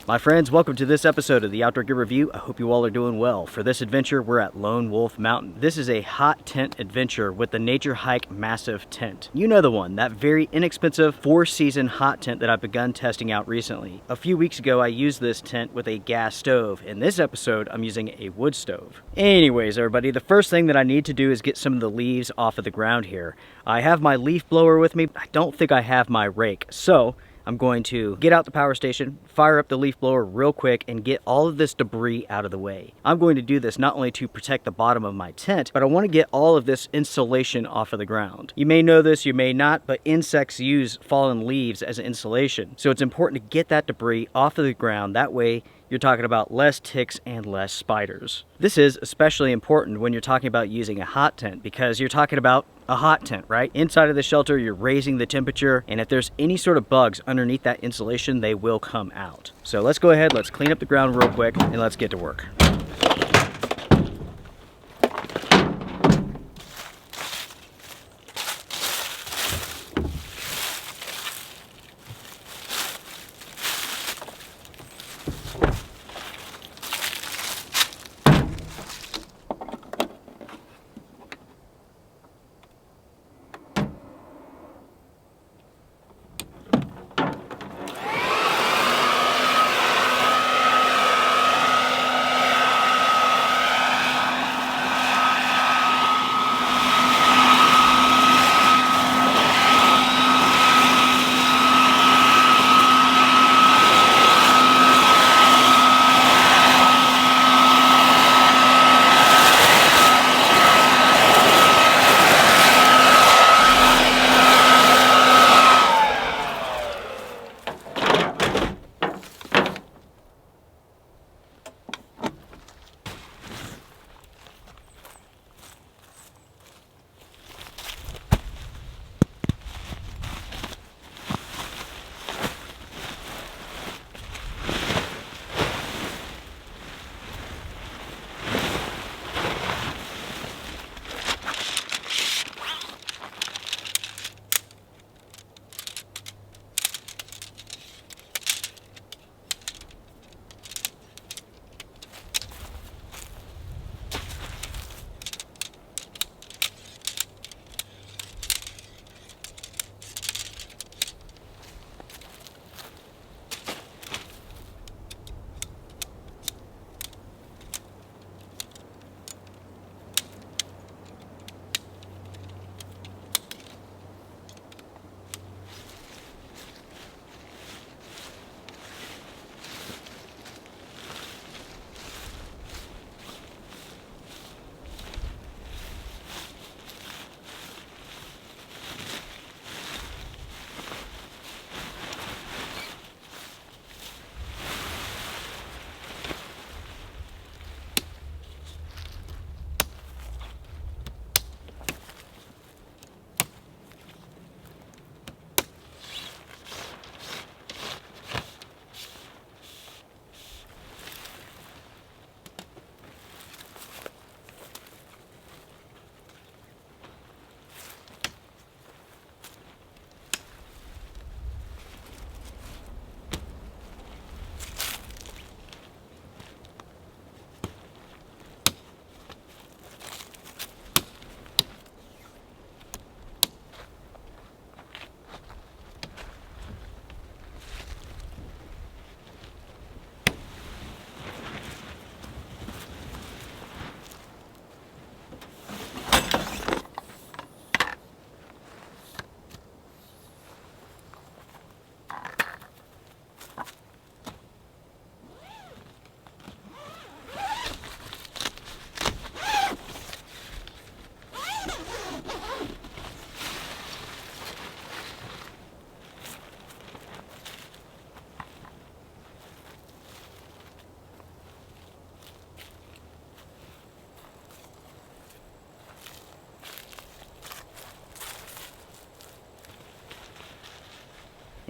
My friends, welcome to this episode of the Outdoor Gear Review. I hope you all are doing well. For this adventure, we're at Lone Wolf Mountain. This is a hot tent adventure with the Nature Hike Massive Tent. You know the one, that very inexpensive 4-season hot tent that I've begun testing out recently. A few weeks ago, I used this tent with a gas stove. In this episode, I'm using a wood stove. Anyways, everybody, the first thing that I need to do is get some of the leaves off of the ground here. I have my leaf blower with me. I don't think I have my rake, so I'm going to get out the power station, fire up the leaf blower real quick, and get all of this debris out of the way. I'm going to do this not only to protect the bottom of my tent, but I want to get all of this insulation off of the ground. You may know this, you may not, but insects use fallen leaves as insulation. So it's important to get that debris off of the ground. That way, you're talking about less ticks and less spiders. This is especially important when you're talking about using a hot tent because you're talking about a hot tent, right? Inside of the shelter, you're raising the temperature, and if there's any sort of bugs underneath that insulation, they will come out. So let's go ahead, let's clean up the ground real quick, and let's get to work.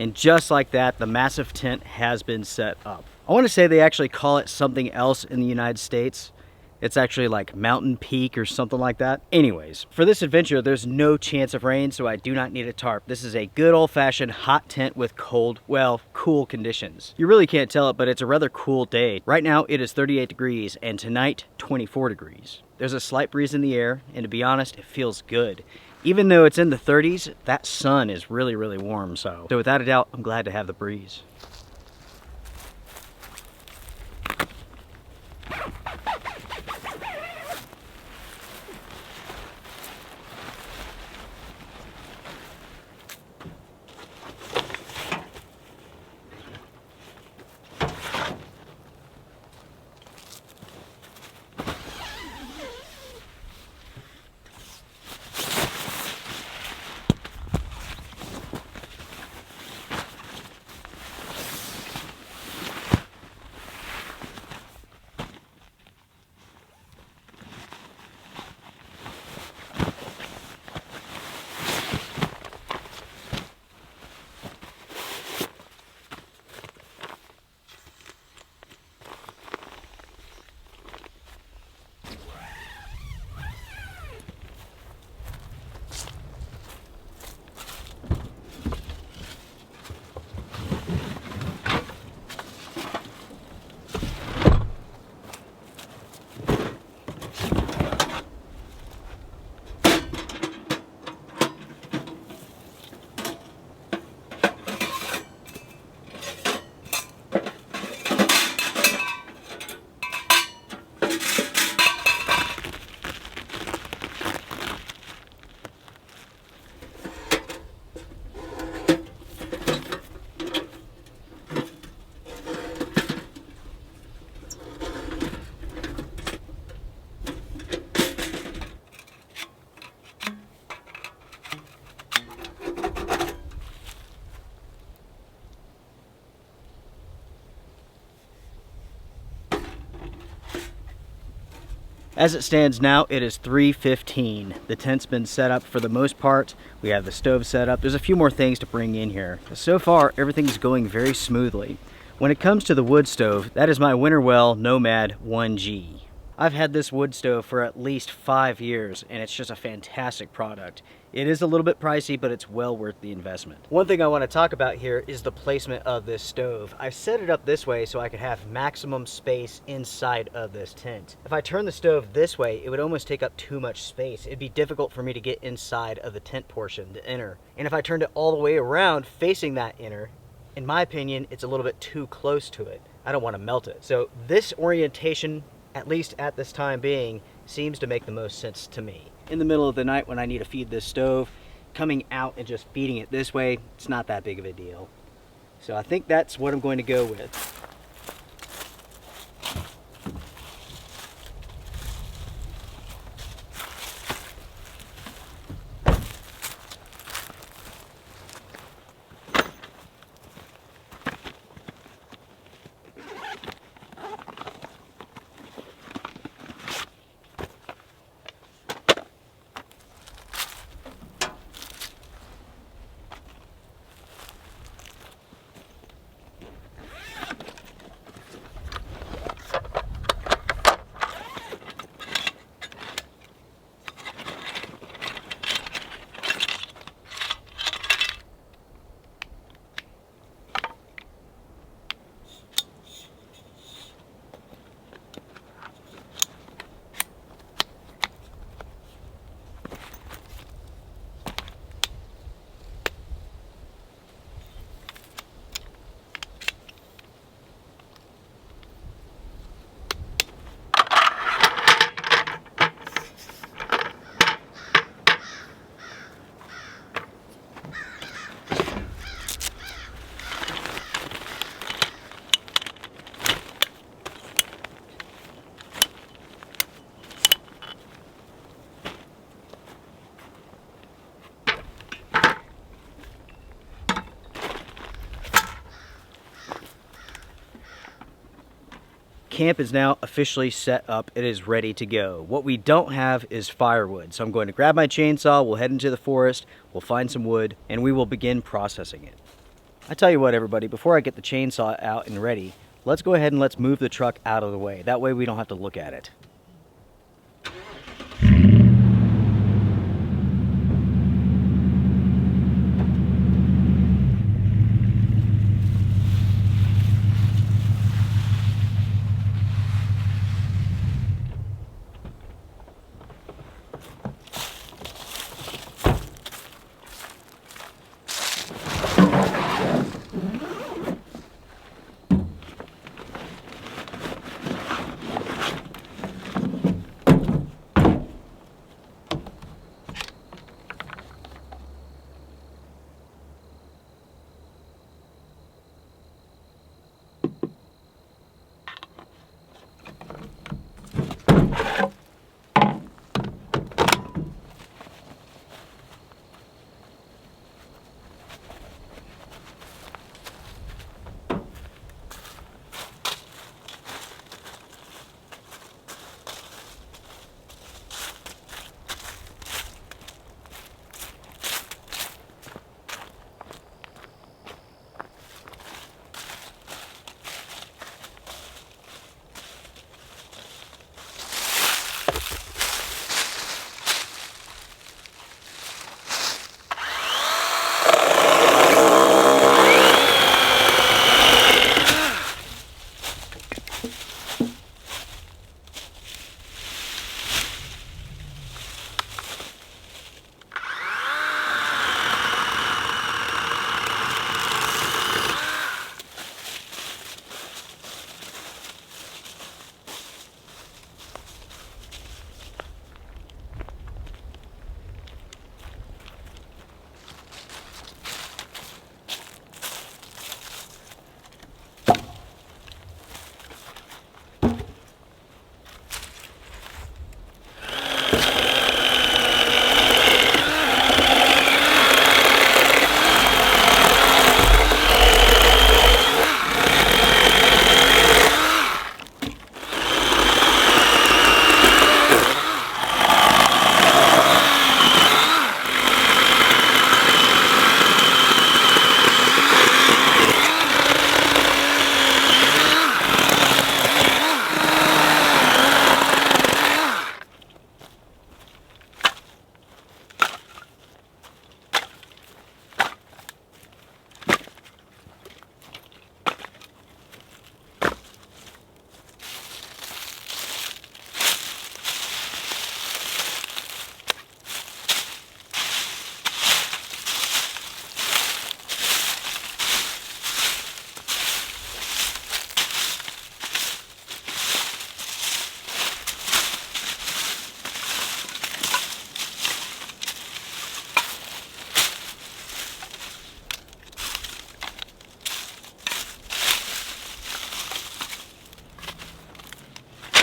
And just like that, the massive tent has been set up. I want to say they actually call it something else in the United States. It's actually like Mountain Peak or something like that. Anyways, for this adventure, there's no chance of rain, so I do not need a tarp. This is a good old-fashioned hot tent with cold, well, cool conditions. You really can't tell it, but it's a rather cool day. Right now, it is 38 degrees, and tonight, 24 degrees. There's a slight breeze in the air, and to be honest, it feels good. Even though it's in the 30s, that sun is really, really warm, so without a doubt, I'm glad to have the breeze. As it stands now, it is 3:15. The tent's been set up for the most part. We have the stove set up. There's a few more things to bring in here. So far, everything's going very smoothly. When it comes to the wood stove, that is my Winterwell Nomad 1G. I've had this wood stove for at least 5 years, and it's just a fantastic product. It is a little bit pricey, but it's well worth the investment. One thing I want to talk about here is the placement of this stove. I've set it up this way so I could have maximum space inside of this tent. If I turn the stove this way, it would almost take up too much space. It'd be difficult for me to get inside of the tent portion, the inner. And if I turned it all the way around facing that inner, in my opinion, it's a little bit too close to it. I don't want to melt it. So this orientation, at least at this time being, seems to make the most sense to me. In the middle of the night when I need to feed this stove, coming out and just feeding it this way, it's not that big of a deal. So I think that's what I'm going to go with. Camp is now officially set up. It is ready to go. What we don't have is firewood. So I'm going to grab my chainsaw, we'll head into the forest, we'll find some wood, and we will begin processing it. I tell you what, everybody, before I get the chainsaw out and ready, let's go ahead and let's move the truck out of the way. That way we don't have to look at it.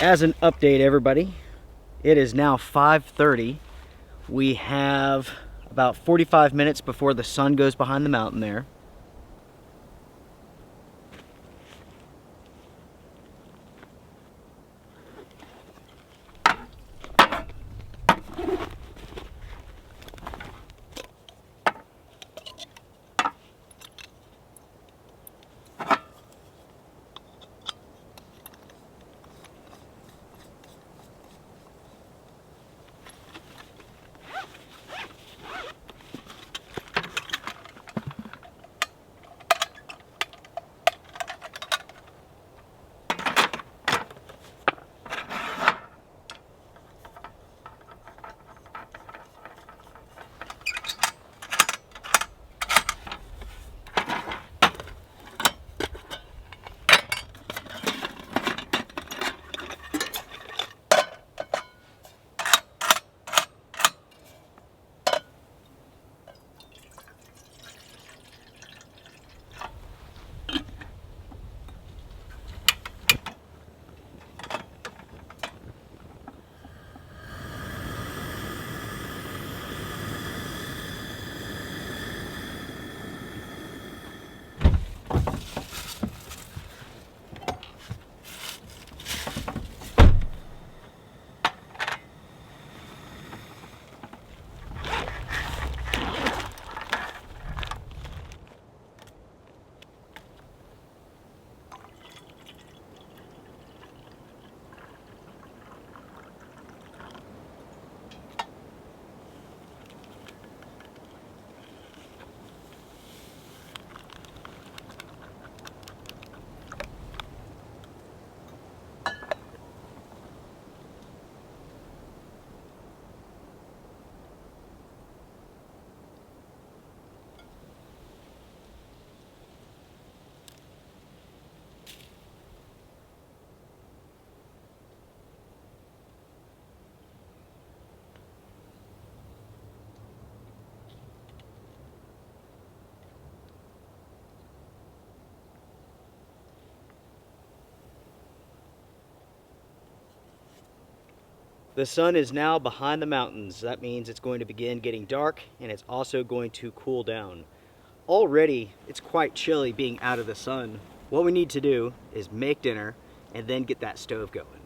As an update, everybody, it is now 5:30. We have about 45 minutes before the sun goes behind the mountain there. The sun is now behind the mountains. That means it's going to begin getting dark, and it's also going to cool down. Already, it's quite chilly being out of the sun. What we need to do is make dinner and then get that stove going.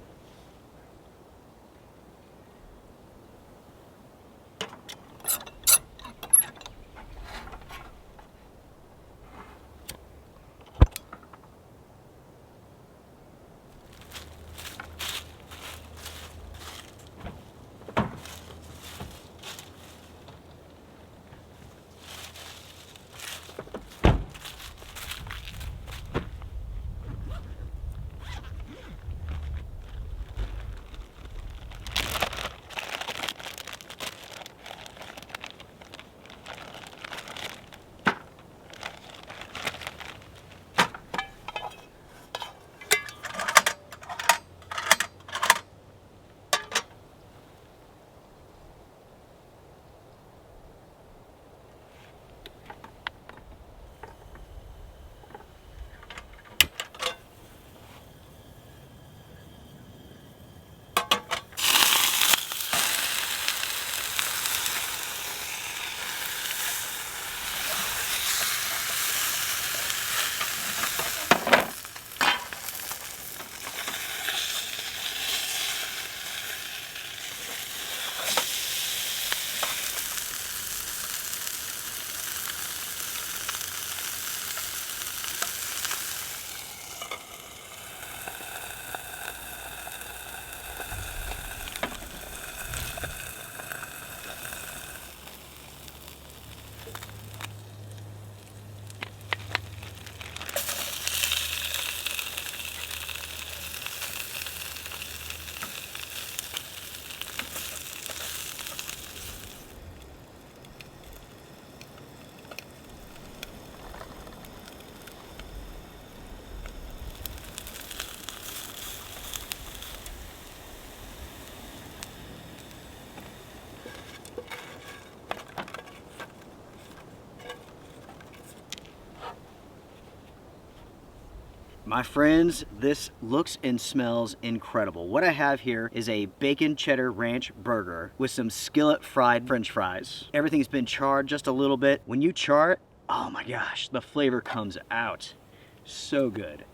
My friends, this looks and smells incredible. What I have here is a bacon cheddar ranch burger with some skillet fried french fries. Everything's been charred just a little bit. When you char it, oh my gosh, the flavor comes out. So good.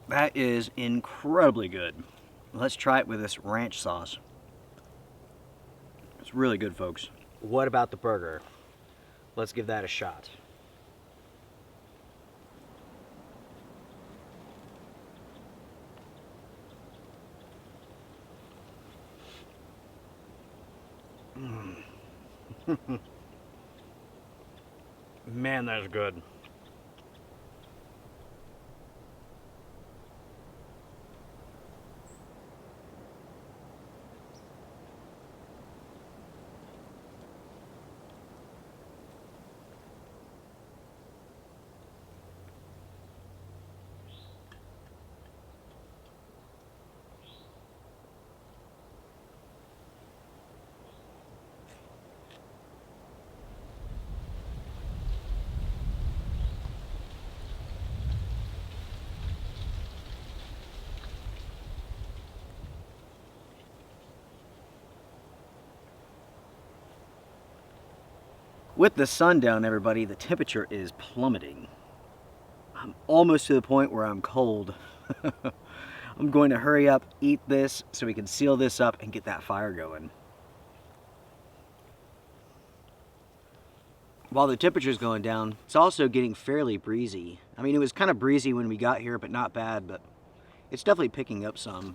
That is incredibly good. Let's try it with this ranch sauce. It's really good, folks. What about the burger? Let's give that a shot. Man, that's good. With the sun down, everybody, the temperature is plummeting. I'm almost to the point where I'm cold. I'm going to hurry up, eat this, so we can seal this up and get that fire going. While the temperature's going down, it's also getting fairly breezy. I mean, it was kind of breezy when we got here, but not bad, but it's definitely picking up some.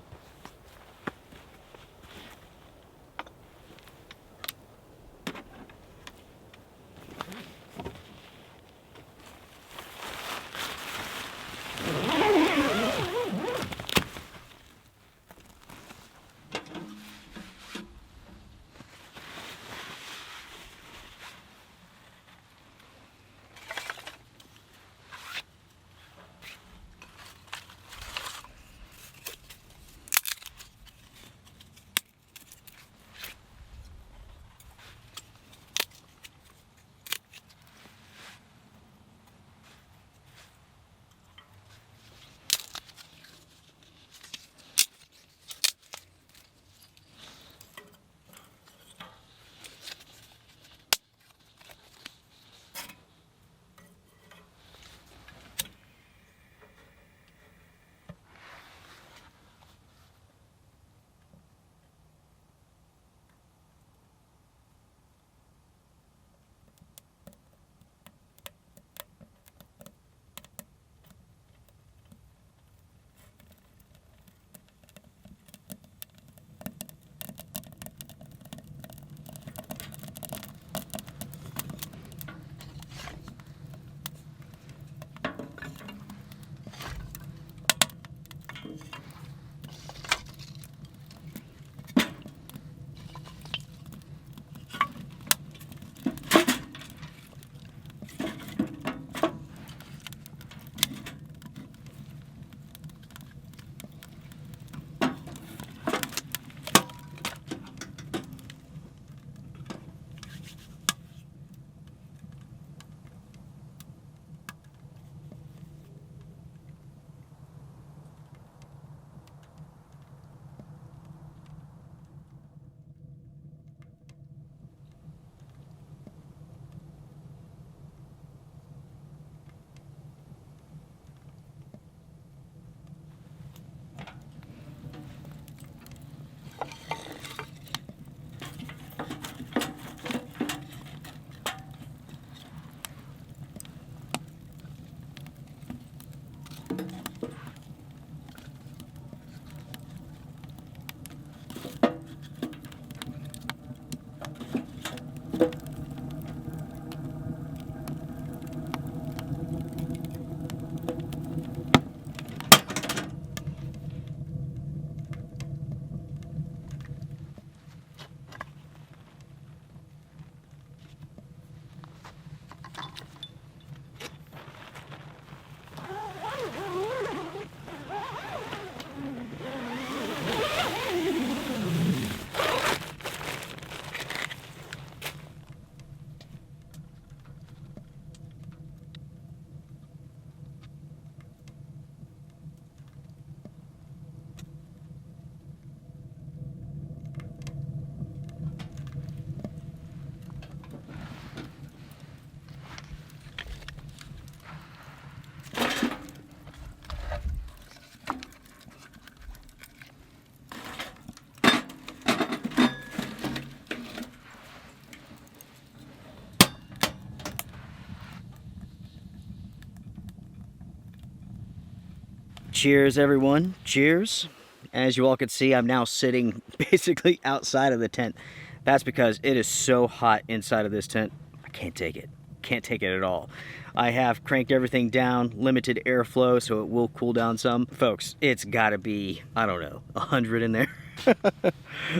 Cheers, everyone. Cheers. As you all can see, I'm now sitting basically outside of the tent. That's because it is so hot inside of this tent. I can't take it. Can't take it at all. I have cranked everything down, limited airflow, so it will cool down some. Folks, it's gotta be, I don't know, 100 in there.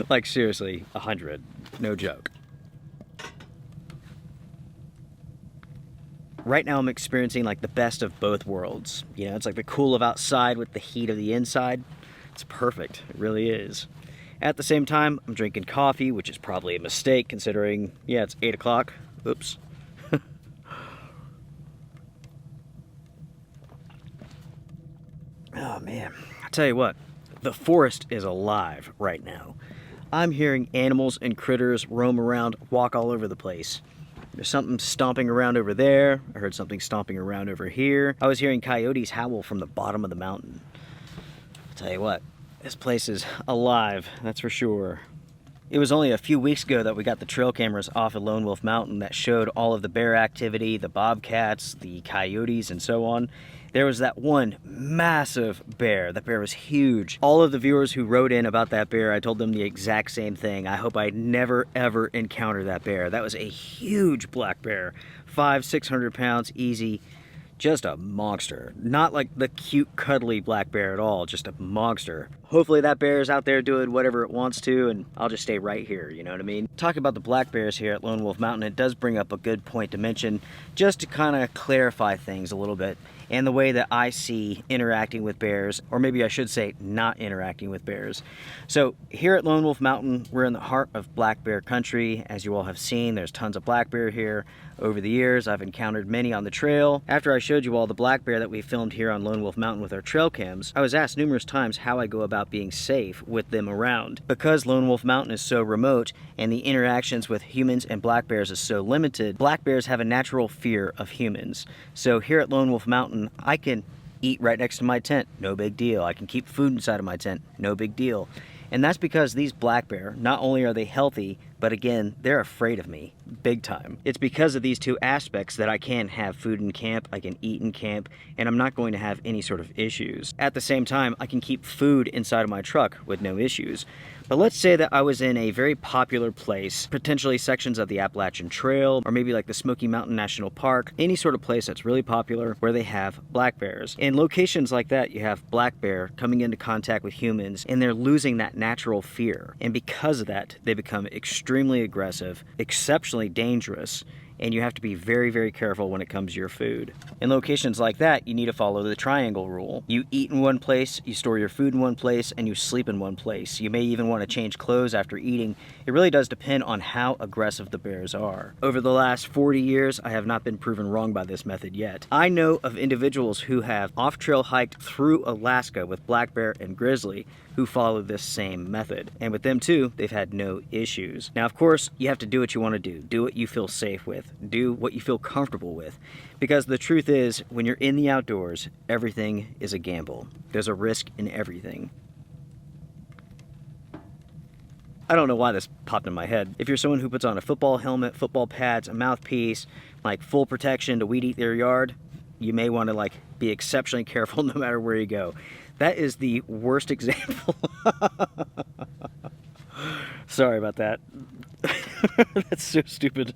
Like seriously, 100. No joke. Right now I'm experiencing like the best of both worlds. You know, it's like the cool of outside with the heat of the inside. It's perfect, it really is. At the same time, I'm drinking coffee, which is probably a mistake considering, yeah, it's 8 o'clock. Oops. Oh man, I tell you what, the forest is alive right now. I'm hearing animals and critters roam around, walk all over the place. There's something stomping around over there. I heard something stomping around over here. I was hearing coyotes howl from the bottom of the mountain. I'll tell you what, this place is alive, that's for sure. It was only a few weeks ago that we got the trail cameras off of Lone Wolf Mountain that showed all of the bear activity, the bobcats, the coyotes, and so on. There was that one massive bear. That bear was huge. All of the viewers who wrote in about that bear, I told them the exact same thing. I hope I never ever encounter that bear. That was a huge black bear. 500-600 pounds, easy. Just a monster. Not like the cute, cuddly black bear at all, just a monster. Hopefully that bear is out there doing whatever it wants to, and I'll just stay right here, you know what I mean? Talking about the black bears here at Lone Wolf Mountain, it does bring up a good point to mention, just to kind of clarify things a little bit, and the way that I see interacting with bears, or maybe I should say not interacting with bears. So here at Lone Wolf Mountain, we're in the heart of black bear country. As you all have seen, there's tons of black bear here. Over the years, I've encountered many on the trail. After I showed you all the black bear that we filmed here on Lone Wolf Mountain with our trail cams, I was asked numerous times how I go about being safe with them around. Because Lone Wolf Mountain is so remote and the interactions with humans and black bears is so limited, black bears have a natural fear of humans. So here at Lone Wolf Mountain, I can eat right next to my tent, no big deal. I can keep food inside of my tent, no big deal. And that's because these black bear, not only are they healthy, but again, they're afraid of me, big time. It's because of these two aspects that I can have food in camp, I can eat in camp, and I'm not going to have any sort of issues. At the same time, I can keep food inside of my truck with no issues. But let's say that I was in a very popular place, potentially sections of the Appalachian Trail, or maybe like the Smoky Mountain National Park, any sort of place that's really popular where they have black bears. In locations like that, you have black bear coming into contact with humans, and they're losing that natural fear. And because of that, they become extremely aggressive, exceptionally dangerous, and you have to be very, very careful when it comes to your food. In locations like that, you need to follow the triangle rule. You eat in one place, you store your food in one place, and you sleep in one place. You may even want to change clothes after eating. It really does depend on how aggressive the bears are. Over the last 40 years, I have not been proven wrong by this method yet. I know of individuals who have off-trail hiked through Alaska with black bear and grizzly who follow this same method. And with them too, they've had no issues. Now, of course, you have to do what you want to do. Do what you feel safe with. Do what you feel comfortable with. Because the truth is, when you're in the outdoors, everything is a gamble. There's a risk in everything. I don't know why this popped in my head. If you're someone who puts on a football helmet, football pads, a mouthpiece, like full protection to weed eat their yard, you may want to like be exceptionally careful no matter where you go. That is the worst example. Sorry about that. That's so stupid.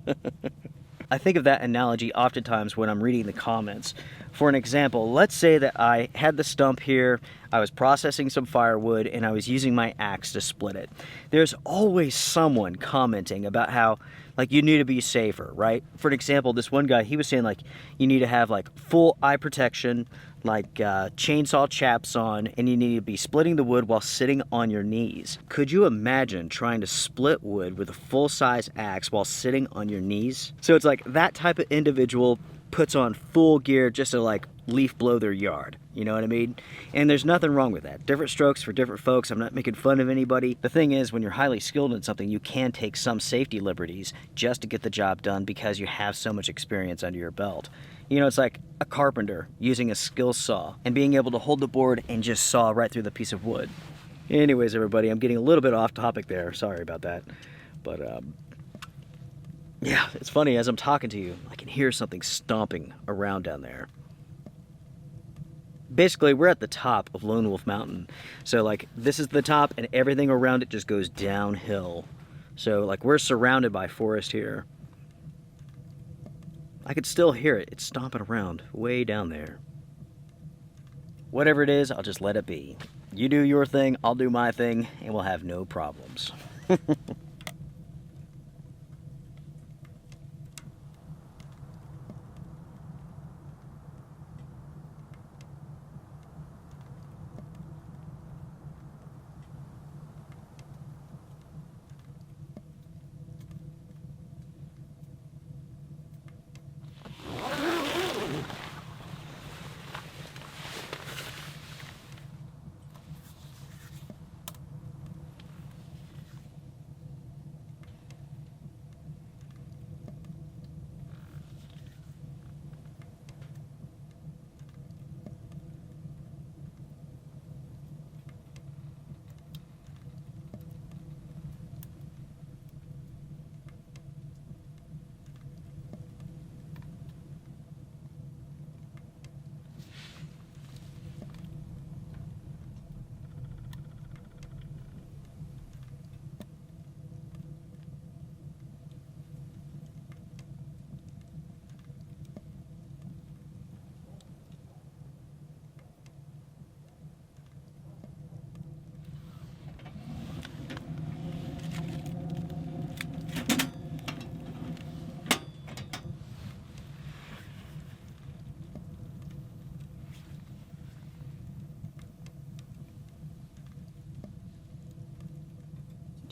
I think of that analogy oftentimes when I'm reading the comments. For an example, let's say that I had the stump here, I was processing some firewood, and I was using my axe to split it. There's always someone commenting about how, like, you need to be safer, right? For an example, this one guy, he was saying, like, you need to have, like, full eye protection, like chainsaw chaps on, and you need to be splitting the wood while sitting on your knees. Could you imagine trying to split wood with a full-size axe while sitting on your knees? So it's like that type of individual puts on full gear just to like leaf blow their yard. You know what I mean? And there's nothing wrong with that. Different strokes for different folks. I'm not making fun of anybody. The thing is, when you're highly skilled in something, you can take some safety liberties just to get the job done because you have so much experience under your belt. You know, it's like a carpenter using a skill saw and being able to hold the board and just saw right through the piece of wood. Anyways, everybody, I'm getting a little bit off topic there. Sorry about that. But, yeah, it's funny. As I'm talking to you, I can hear something stomping around down there. Basically, we're at the top of Lone Wolf Mountain. So like this is the top and everything around it just goes downhill. So like we're surrounded by forest here. I could still hear it. It's stomping around way down there. Whatever it is, I'll just let it be. You do your thing, I'll do my thing, and we'll have no problems.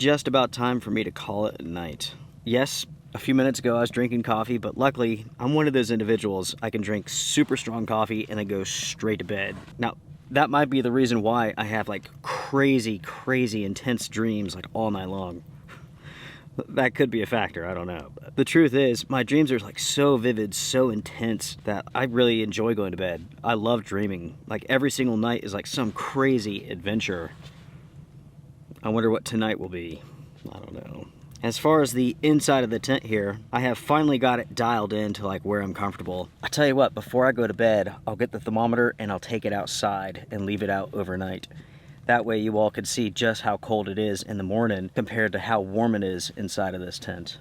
Just about time for me to call it a night. Yes, a few minutes ago I was drinking coffee, but luckily I'm one of those individuals. I can drink super strong coffee and then go straight to bed. Now, that might be the reason why I have like crazy intense dreams like all night long. That could be a factor, I don't know. But the truth is, my dreams are like so vivid, so intense that I really enjoy going to bed. I love dreaming. Like every single night is like some crazy adventure. I wonder what tonight will be. I don't know. As far as the inside of the tent here, I have finally got it dialed in to like where I'm comfortable. I tell you what, before I go to bed, I'll get the thermometer and I'll take it outside and leave it out overnight. That way you all can see just how cold it is in the morning compared to how warm it is inside of this tent.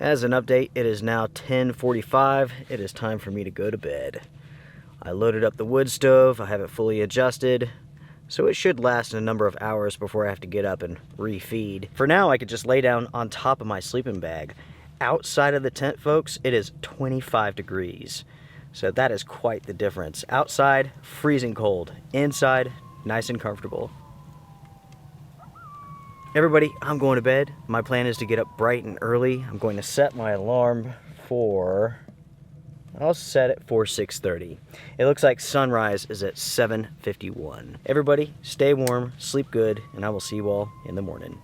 As an update, it is now 10:45. It is time for me to go to bed. I loaded up the wood stove, I have it fully adjusted, so it should last a number of hours before I have to get up and refeed. For now, I could just lay down on top of my sleeping bag. Outside of the tent, folks, it is 25 degrees. So that is quite the difference. Outside, freezing cold. Inside, nice and comfortable. Everybody, I'm going to bed. My plan is to get up bright and early. I'm going to set my alarm for, I'll set it for 6:30. It looks like sunrise is at 7:51. Everybody, stay warm, sleep good, and I will see you all in the morning.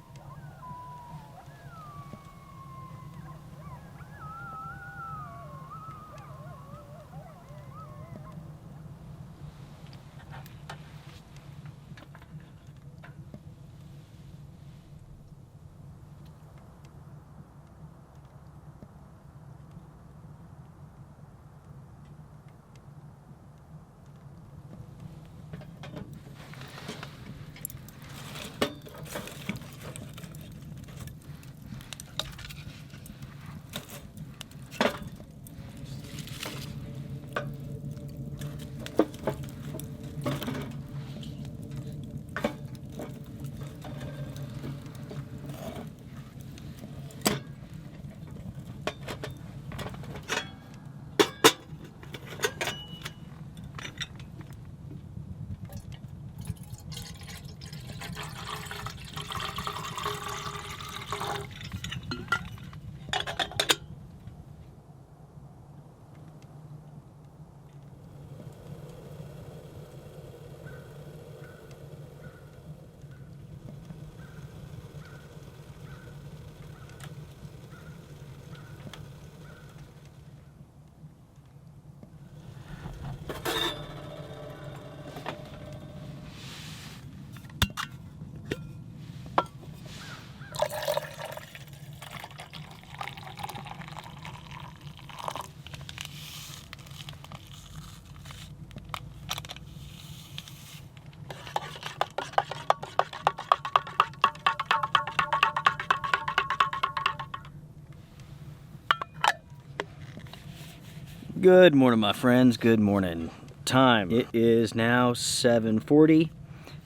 Good morning, my friends. Good morning. Time. It is now 7:40.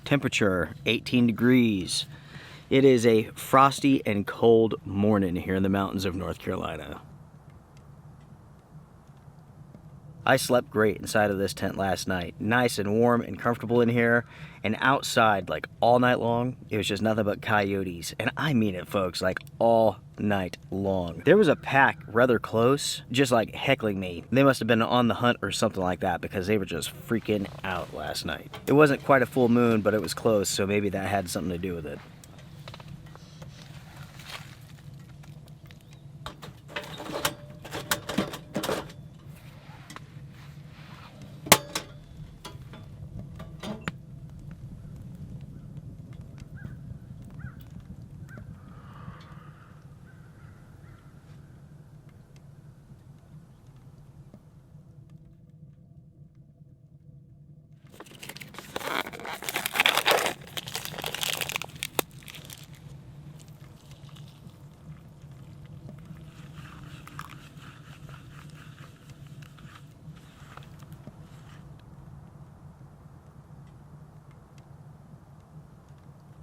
Temperature 18 degrees. It is a frosty and cold morning here in the mountains of North Carolina. I slept great inside of this tent last night. Nice and warm and comfortable in here. And outside, like all night long, it was just nothing but coyotes. And I mean it, folks, like all night long. There was a pack rather close, just like heckling me. They must have been on the hunt or something like that because they were just freaking out last night. It wasn't quite a full moon, but it was close, so maybe that had something to do with it.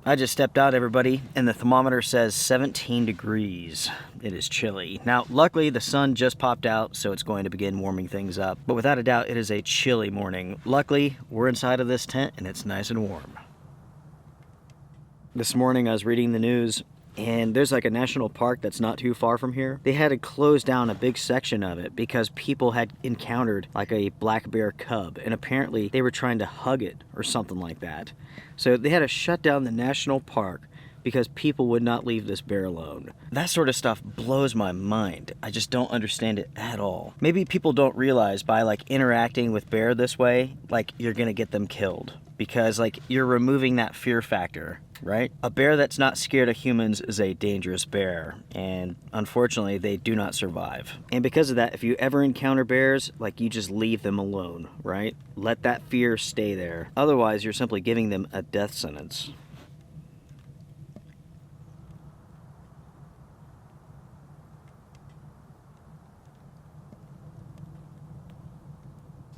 I just stepped out, everybody, and the thermometer says 17 degrees. It is chilly. Now, luckily, the sun just popped out, so it's going to begin warming things up. But without a doubt, it is a chilly morning. Luckily, we're inside of this tent, and it's nice and warm. This morning, I was reading the news, and there's like a national park that's not too far from here. They had to close down a big section of it because people had encountered like a black bear cub, and apparently they were trying to hug it or something like that. So they had to shut down the national park because people would not leave this bear alone. That sort of stuff blows my mind. I just don't understand it at all. Maybe people don't realize by like interacting with bear this way, like you're gonna get them killed because like you're removing that fear factor, right? A bear that's not scared of humans is a dangerous bear, and unfortunately they do not survive. And because of that, if you ever encounter bears, like you just leave them alone, right? Let that fear stay there. Otherwise, you're simply giving them a death sentence.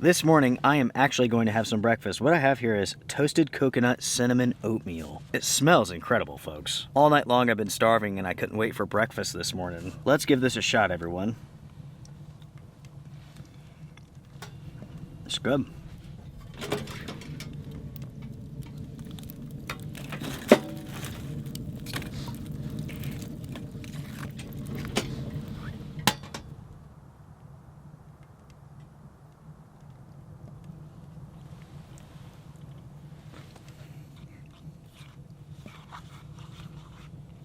This morning, I am actually going to have some breakfast. What I have here is toasted coconut cinnamon oatmeal. It smells incredible, folks. All night long I've been starving and I couldn't wait for breakfast this morning. Let's give this a shot, everyone. It's good.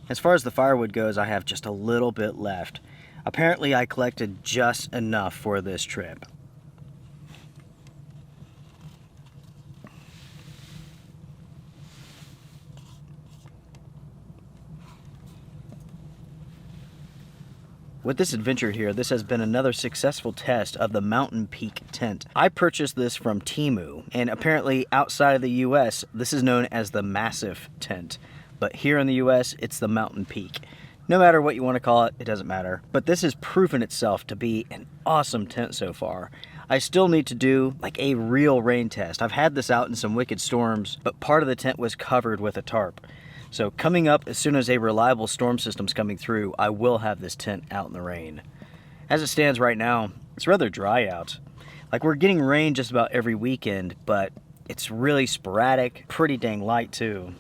As far as the firewood goes, I have just a little bit left. Apparently, I collected just enough for this trip. With this adventure here, this has been another successful test of the Mountain Peak tent. I purchased this from Temu, and apparently outside of the US, this is known as the Massive tent. But here in the US, it's the Mountain Peak. No matter what you want to call it, it doesn't matter. But this has proven itself to be an awesome tent so far. I still need to do like a real rain test. I've had this out in some wicked storms, but part of the tent was covered with a tarp. So coming up, as soon as a reliable storm system's coming through, I will have this tent out in the rain. As it stands right now, it's rather dry out. Like we're getting rain just about every weekend, but it's really sporadic, pretty dang light too.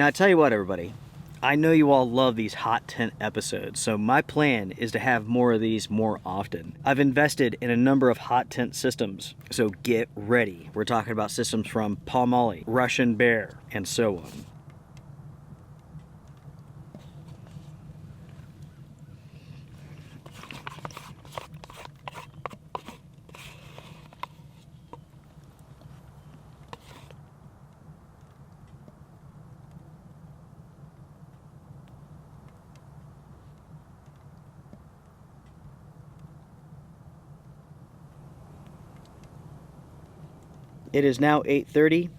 Now I tell you what, everybody, I know you all love these hot tent episodes, so my plan is to have more of these more often. I've invested in a number of hot tent systems, so get ready. We're talking about systems from Palmolive, Russian Bear, and so on. It is now 8:30,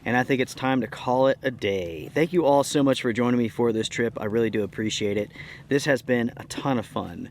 and I think it's time to call it a day. Thank you all so much for joining me for this trip. I really do appreciate it. This has been a ton of fun.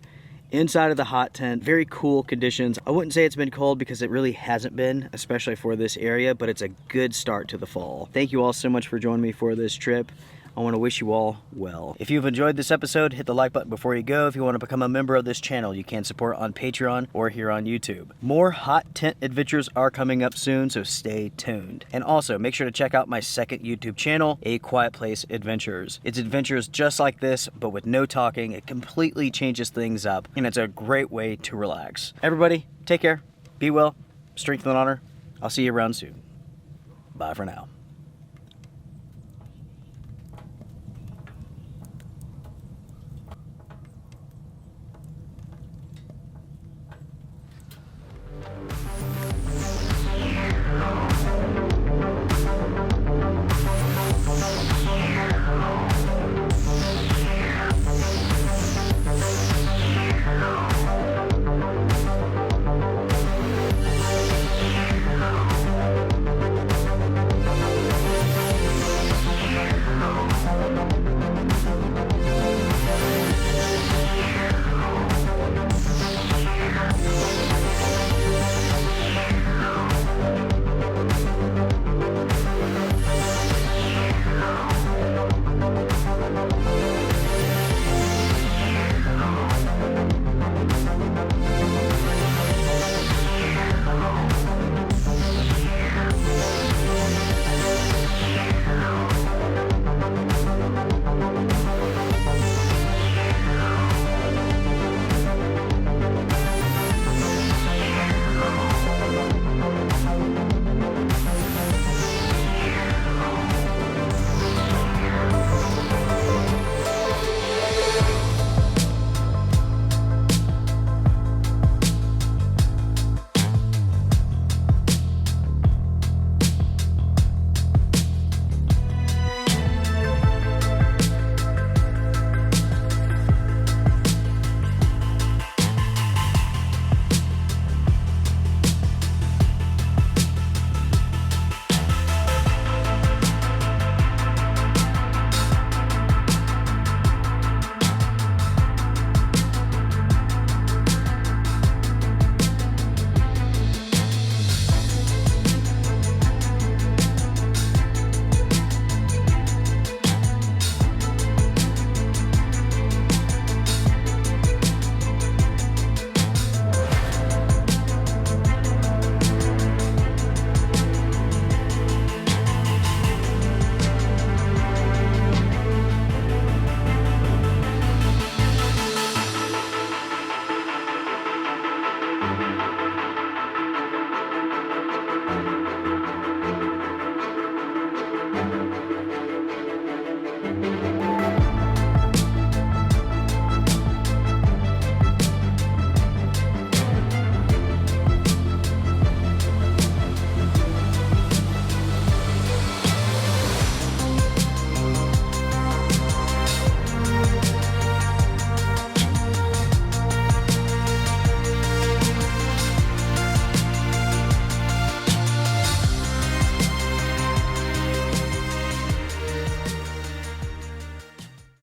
Inside of the hot tent, very cool conditions. I wouldn't say it's been cold because it really hasn't been, especially for this area, but it's a good start to the fall. Thank you all so much for joining me for this trip. I want to wish you all well. If you've enjoyed this episode, hit the like button before you go. If you want to become a member of this channel, you can support on Patreon or here on YouTube. More hot tent adventures are coming up soon, so stay tuned. And also, make sure to check out my second YouTube channel, A Quiet Place Adventures. It's adventures just like this, but with no talking. It completely changes things up, and it's a great way to relax. Everybody, take care, be well, strength and honor. I'll see you around soon. Bye for now.